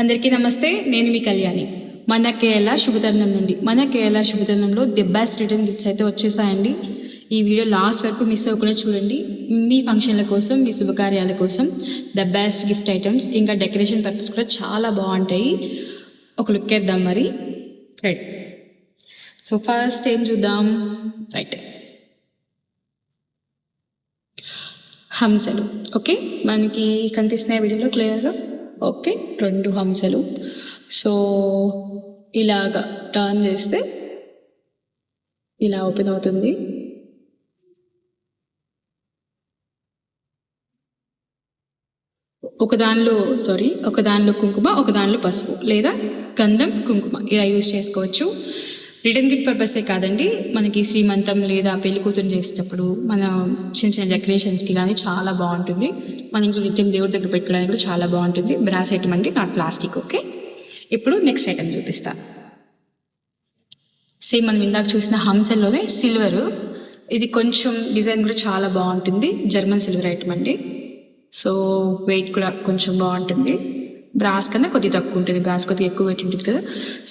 అందరికీ నమస్తే. నేను మీ కళ్యాణి. మన కేఎల్ఆర్ శుభతరుణం నుండి మన కేఎల్ఆర్ శుభతరుణంలో ది బెస్ట్ రిటర్న్ గిఫ్ట్స్ అయితే వచ్చేసాయండి. ఈ వీడియో లాస్ట్ వరకు మిస్ అవ్వకుండా చూడండి. మీ ఫంక్షన్ల కోసం, మీ శుభకార్యాల కోసం ద బెస్ట్ గిఫ్ట్ ఐటమ్స్, ఇంకా డెకరేషన్ పర్పస్ కూడా చాలా బాగుంటాయి. ఒక లుక్ వేద్దాం మరి. రైట్, సో ఫస్ట్ ఏం చూద్దాం. రైట్, హంసలు. ఓకే, మనకి కనిపిస్తున్నాయి వీడియోలో క్లియర్గా. ఓకే, 2 హంసలు. సో ఇలాగా టర్న్ చేస్తే ఇలా ఓపెన్ అవుతుంది. ఒక దానిలో కుంకుమ, ఒక దానిలో పసుపు లేదా గంధం, కుంకుమ ఇలా యూజ్ చేసుకోవచ్చు. రిటర్న్ గిఫ్ట్ పర్పసే కాదండి, మనకి శ్రీమంతం లేదా పెళ్లి కూతురు చేసేటప్పుడు మన చిన్న చిన్న డెకరేషన్స్కి కానీ చాలా బాగుంటుంది. మన ఇంట్లో నిత్యం దేవుడి దగ్గర పెట్టుకోవడానికి కూడా చాలా బాగుంటుంది. బ్రాస్ ఐటమ్ అంటే నాట్ ప్లాస్టిక్. ఓకే, ఇప్పుడు నెక్స్ట్ ఐటమ్ చూపిస్తా. సేమ్ మనం ఇందాక చూసిన హంసల్లోనే సిల్వర్. ఇది కొంచెం డిజైన్ కూడా చాలా బాగుంటుంది. జర్మన్ సిల్వర్ ఐటమ్ అండి. సో వెయిట్ కూడా కొంచెం బాగుంటుంది. బ్రాస్ కన్నా కొద్దిగా తక్కువ ఉంటుంది, బ్రాస్ కొద్దిగా ఎక్కువ వెయిట్ ఉంటుంది కదా.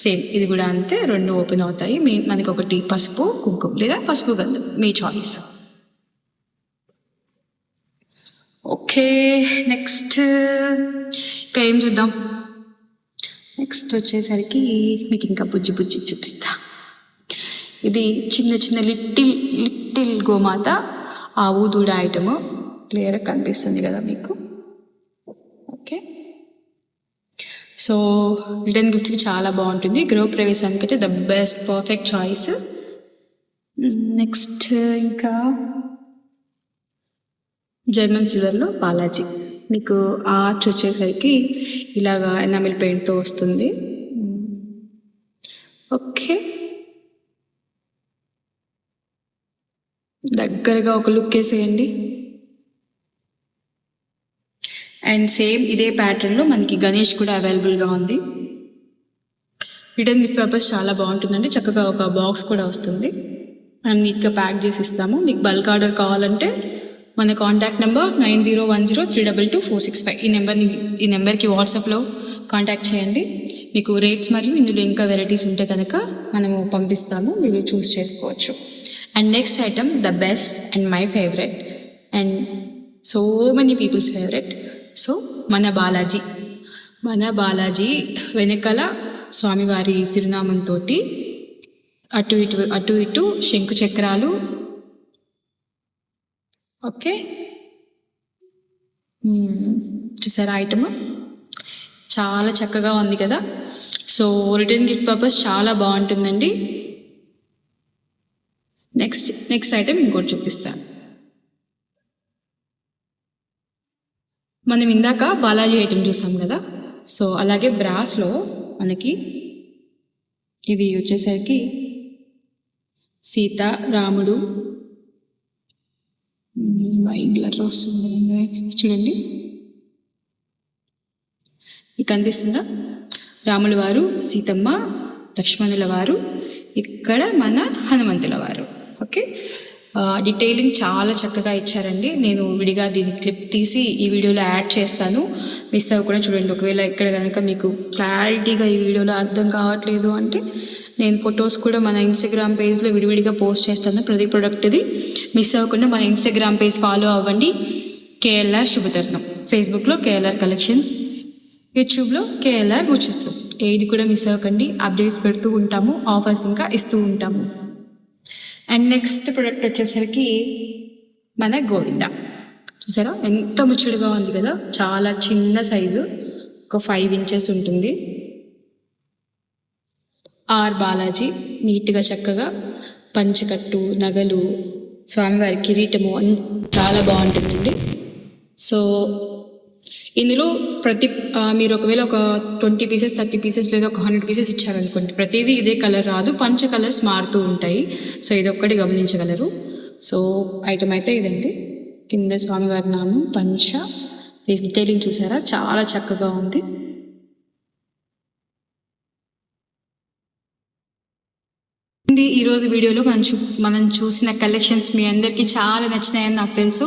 సేమ్ ఇది కూడా అంతే, 2 ఓపెన్ అవుతాయి. మనకి ఒకటి పసుపు కుంకుమ లేదా పసుపు గంధం, మీ చాయిస్. ఓకే, నెక్స్ట్ ఇంకా ఏం చూద్దాం. నెక్స్ట్ వచ్చేసరికి మీకు ఇంకా బుజ్జి బుజ్జి చూపిస్తా. ఇది చిన్న చిన్న లిటిల్ గోమాత ఆవు దూడ ఐటము. క్లియర్గా కనిపిస్తుంది కదా మీకు. ఓకే, సో రిటర్న్ గిఫ్ట్స్కి చాలా బాగుంటుంది. గృహ ప్రవేశానికి అయితే the best perfect choice. Next ఇంకా జర్మన్ సిల్వర్లో బాలాజీ. మీకు ఆర్చ్ వచ్చేసరికి ఇలాగా ఎనామిల్ పెయింట్తో వస్తుంది. ఓకే, దగ్గరగా ఒక లుక్ వేసేయండి. అండ్ సేమ్ ఇదే ప్యాటర్న్లో మనకి గణేష్ కూడా అవైలబుల్గా ఉంది. రిటర్న్ గిఫ్ట్ పర్పస్ చాలా బాగుంటుందండి. చక్కగా ఒక బాక్స్ కూడా వస్తుంది. మనం నీట్గా ప్యాక్ చేసి ఇస్తాము. మీకు బల్క్ ఆర్డర్ కావాలంటే మన కాంటాక్ట్ నెంబర్ 9010322465 ఈ నెంబర్కి వాట్సాప్లో కాంటాక్ట్ చేయండి. మీకు రేట్స్ మరియు ఇందులో ఇంకా వెరైటీస్ ఉంటే కనుక మనము పంపిస్తాము, మీరు చూస్ చేసుకోవచ్చు. And next item the best and my favourite and so many people's favourite. సో మన బాలాజీ వెనకాల స్వామివారి తిరునామంతో అటు ఇటు శంకు చక్రాలు. ఓకే, చూసారా ఐటమ్ చాలా చక్కగా ఉంది కదా. సో రిటర్న్ గిఫ్ట్ పర్పస్ చాలా బాగుంటుందండి. నెక్స్ట్ ఐటమ్ ఇంకోటి చూపిస్తాను. మనం ఇందాక బాలాజీ ఐటమ్ చూసాం కదా. సో అలాగే బ్రాస్లో మనకి ఇది వచ్చేసరికి సీత రాముడు బ్లర్ వస్తుంది చూడండి, మీకు కనిపిస్తుందా? రాముల వారు, సీతమ్మ, లక్ష్మణుల వారు, ఇక్కడ మన హనుమంతుల వారు. ఓకే, డీటెయిలింగ్ చాలా చక్కగా ఇచ్చారండి. నేను విడిగా దీన్ని క్లిప్ తీసి ఈ వీడియోలో యాడ్ చేస్తాను, మిస్ అవ్వకుండా చూడండి. ఒకవేళ ఇక్కడ కనుక మీకు క్లారిటీగా ఈ వీడియోలో అర్థం కావట్లేదు అంటే నేను ఫొటోస్ కూడా మన ఇన్స్టాగ్రామ్ పేజ్లో విడివిడిగా పోస్ట్ చేస్తాను. ప్రతి ప్రోడక్ట్ది మిస్ అవ్వకుండా మన ఇన్స్టాగ్రామ్ పేజ్ ఫాలో అవ్వండి. కేఎల్ఆర్ శుభతరుణం, ఫేస్బుక్లో కేఎల్ఆర్ కలెక్షన్స్, యూట్యూబ్లో కేఎల్ఆర్ ముచ్చట్లు. ఏది కూడా మిస్ అవ్వకండి. అప్డేట్స్ పెడుతూ ఉంటాము, ఆఫర్స్ ఇంకా ఇస్తూ ఉంటాము. అండ్ నెక్స్ట్ ప్రోడక్ట్ వచ్చేసరికి మన గోవింద. చూసారా ఎంత ముచ్చుడుగా ఉంది కదా. చాలా చిన్న సైజు, ఒక 5 ఇంచెస్ ఉంటుంది. బాలాజీ నీట్గా చక్కగా పంచకట్టు, నగలు, స్వామివారి కిరీటము అని చాలా బాగుంటుందండి. సో ఇందులో మీరు ఒకవేళ ఒక 20 పీసెస్ 30 పీసెస్ లేదా ఒక 100 పీసెస్ ఇచ్చారనుకోండి, ప్రతిదీ ఇదే కలర్ రాదు, పంచ కలర్స్ మారుతూ ఉంటాయి. సో ఇదొక్కటి గమనించగలరు. సో ఐటమ్ అయితే ఇదండి. కింద స్వామివారి నామం, పంచ, ఫేస్ డీటెయిలింగ్ చూసారా చాలా చక్కగా ఉంది. ఈరోజు వీడియోలో మనం చూసిన కలెక్షన్స్ మీ అందరికీ చాలా నచ్చినాయని నాకు తెలుసు.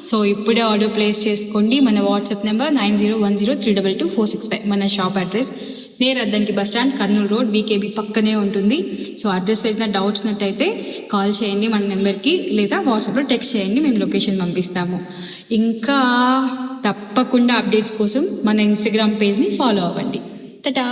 సో ఇప్పుడే ఆర్డర్ ప్లేస్ చేసుకోండి. మన వాట్సాప్ నెంబర్ 9010322465. మన షాప్ అడ్రస్ నేర్ Addanki bus stand, Kurnool road, BKB పక్కనే ఉంటుంది. సో అడ్రస్లో ఏదైనా డౌట్స్ ఉన్నట్టయితే కాల్ చేయండి మన నెంబర్కి, లేదా వాట్సాప్లో టెక్స్ట్ చేయండి, మేము లొకేషన్ పంపిస్తాము. ఇంకా తప్పకుండా అప్డేట్స్ కోసం మన ఇన్స్టాగ్రామ్ పేజ్ని ఫాలో అవ్వండి. టాటా.